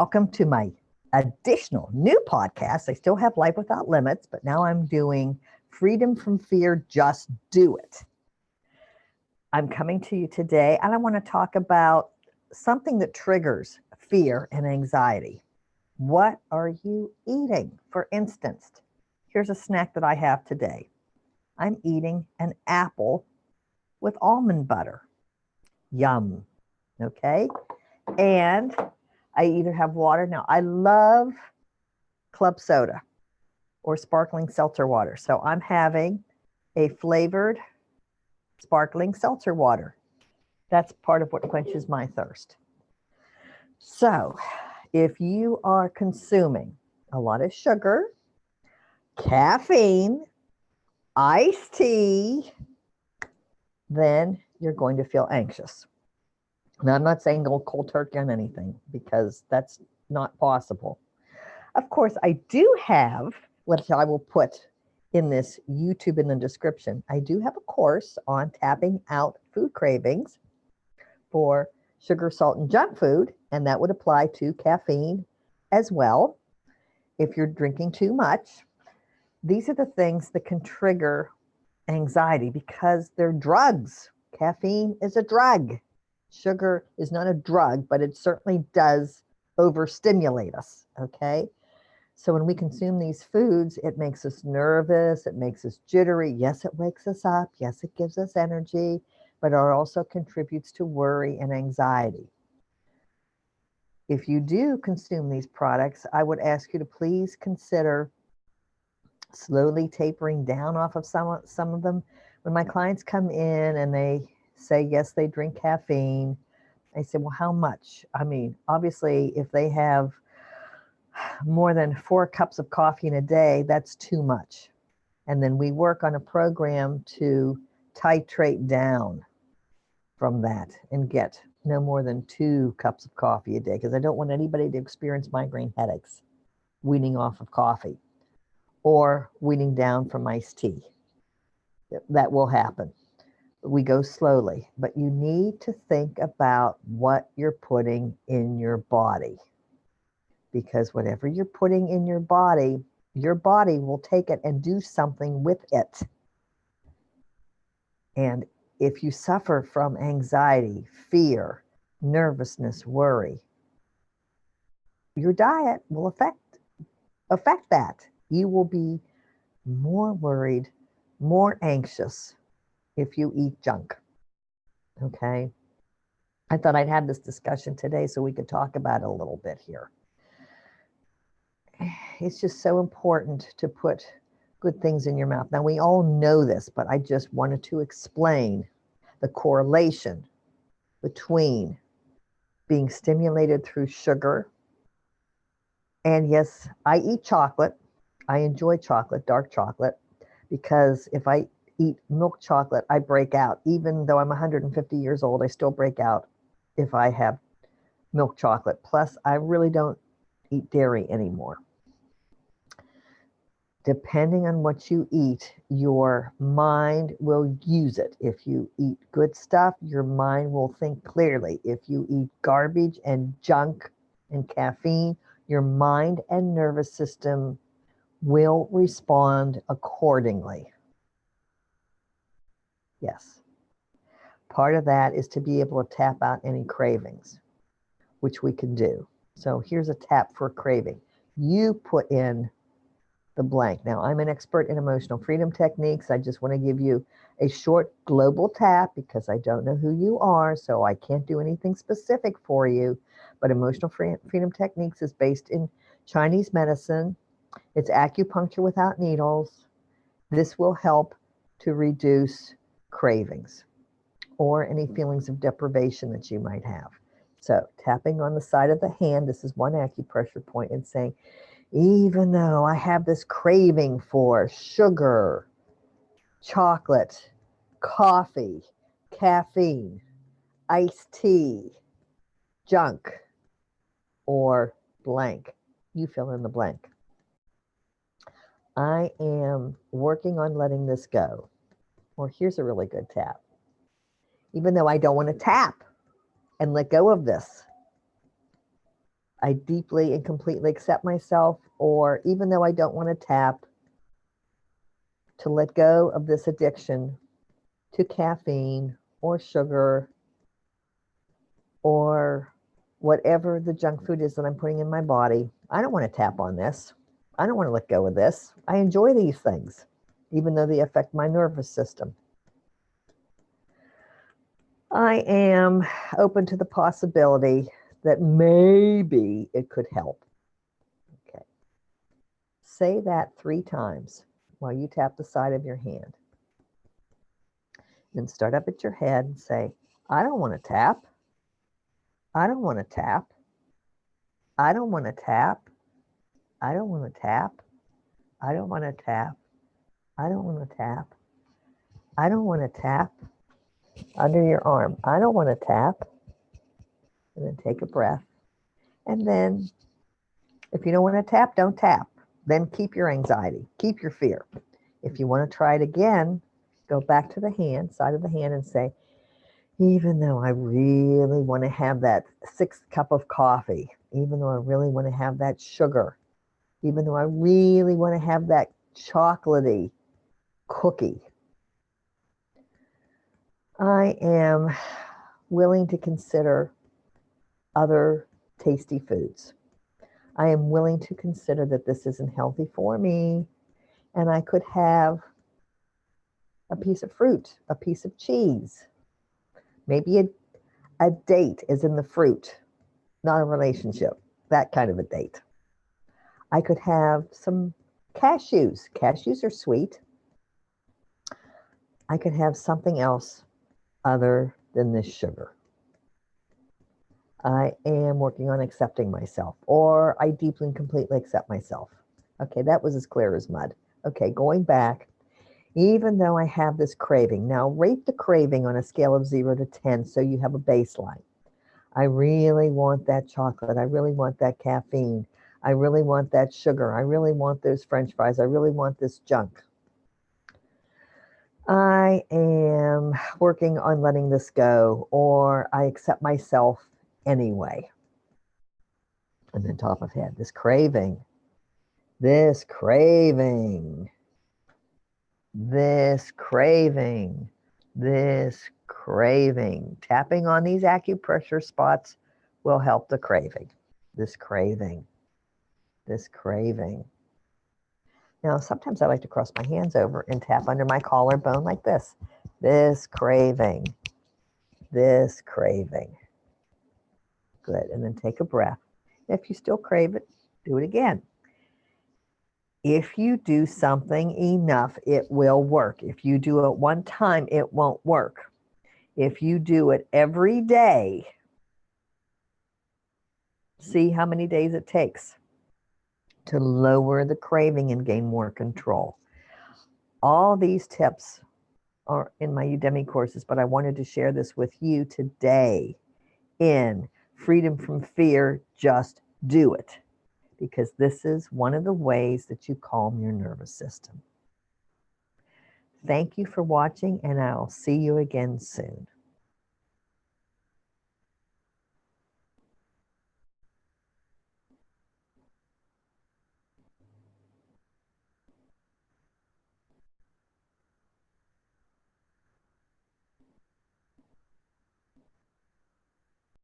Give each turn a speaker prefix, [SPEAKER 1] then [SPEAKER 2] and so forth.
[SPEAKER 1] Welcome to my additional new podcast. I still have Life Without Limits, but now I'm doing Freedom from Fear, Just Do It. I'm coming to you today and I want to talk about something that triggers fear and anxiety. What are you eating? For instance, here's a snack that I have today. I'm eating an apple with almond butter. Yum. Okay. And I either have water. Now, I love club soda or sparkling seltzer water. So I'm having a flavored sparkling seltzer water. That's part of what quenches my thirst. So if you are consuming a lot of sugar, caffeine, iced tea, then you're going to feel anxious. Now, I'm not saying go cold turkey on anything because that's not possible. Of course, I do have, which I will put in this YouTube in the description, I do have a course on tapping out food cravings for sugar, salt, and junk food, and that would apply to caffeine as well. If you're drinking too much, these are the things that can trigger anxiety because they're drugs. Caffeine is a drug. Sugar is not a drug, but it certainly does overstimulate us, okay? So when we consume these foods, it makes us nervous, it makes us jittery. Yes, it wakes us up. Yes, it gives us energy, but it also contributes to worry and anxiety. If you do consume these products, I would ask you to please consider slowly tapering down off of some of them. When my clients come in and they say, yes, they drink caffeine, I say, well, how much? I mean, obviously, if they have more than 4 cups of coffee in a day, that's too much. And then we work on a program to titrate down from that and get no more than 2 cups of coffee a day because I don't want anybody to experience migraine headaches weaning off of coffee or weaning down from iced tea. That will happen. We go slowly, but you need to think about what you're putting in your body. Because whatever you're putting in your body will take it and do something with it. And if you suffer from anxiety, fear, nervousness, worry, your diet will affect that. You will be more worried, more anxious if you eat junk. Okay? I thought I'd have this discussion today so we could talk about it a little bit here. It's just so important to put good things in your mouth. Now, we all know this, but I just wanted to explain the correlation between being stimulated through sugar. And yes, I eat chocolate. I enjoy chocolate, dark chocolate, because if I eat milk chocolate, I break out. Even though I'm 150 years old, I still break out if I have milk chocolate. Plus, I really don't eat dairy anymore. Depending on what you eat, your mind will use it. If you eat good stuff, your mind will think clearly. If you eat garbage and junk and caffeine, your mind and nervous system will respond accordingly. Yes. Part of that is to be able to tap out any cravings, which we can do. So here's a tap for a craving. You put in the blank. Now, I'm an expert in emotional freedom techniques. I just want to give you a short global tap because I don't know who you are, so I can't do anything specific for you. But emotional freedom techniques is based in Chinese medicine. It's acupuncture without needles. This will help to reduce cravings or any feelings of deprivation that you might have. So tapping on the side of the hand, this is one acupressure point, and saying, even though I have this craving for sugar, chocolate, coffee, caffeine, iced tea, junk, or blank, you fill in the blank. I am working on letting this go. Or here's a really good tap. Even though I don't want to tap and let go of this, I deeply and completely accept myself, or even though I don't want to tap, to let go of this addiction to caffeine or sugar or whatever the junk food is that I'm putting in my body. I don't want to tap on this. I don't want to let go of this. I enjoy these things, even though they affect my nervous system. I am open to the possibility that maybe it could help. Okay. Say that 3 times while you tap the side of your hand. Then start up at your head and say, I don't want to tap. I don't want to tap. I don't want to tap. I don't want to tap. I don't want to tap. I don't want to tap. I don't want to tap. Under your arm. I don't want to tap. And then take a breath. And then if you don't want to tap, don't tap. Then keep your anxiety. Keep your fear. If you want to try it again, go back to the hand, side of the hand, and say, even though I really want to have that 6th cup of coffee, even though I really want to have that sugar, even though I really want to have that chocolatey cookie, I am willing to consider other tasty foods. I am willing to consider that this isn't healthy for me, and I could have a piece of fruit, a piece of cheese. Maybe a date is in the fruit, not a relationship, that kind of a date. I could have some cashews. Cashews are sweet. I could have something else other than this sugar. I am working on accepting myself, or I deeply and completely accept myself. Okay, that was as clear as mud. Okay, going back, even though I have this craving, now rate the craving on a scale of 0 to 10 so you have a baseline. I really want that chocolate. I really want that caffeine. I really want that sugar. I really want those French fries. I really want this junk. I am working on letting this go, or I accept myself anyway. And then top of head, this craving, this craving, this craving, this craving. Tapping on these acupressure spots will help the craving. This craving, this craving. Now, sometimes I like to cross my hands over and tap under my collarbone like this. This craving, this craving. Good. And then take a breath. If you still crave it, do it again. If you do something enough, it will work. If you do it one time, it won't work. If you do it every day, see how many days it takes to lower the craving and gain more control. All these tips are in my Udemy courses, but I wanted to share this with you today in Freedom from Fear. Just do it, because this is one of the ways that you calm your nervous system. Thank you for watching, and I'll see you again soon.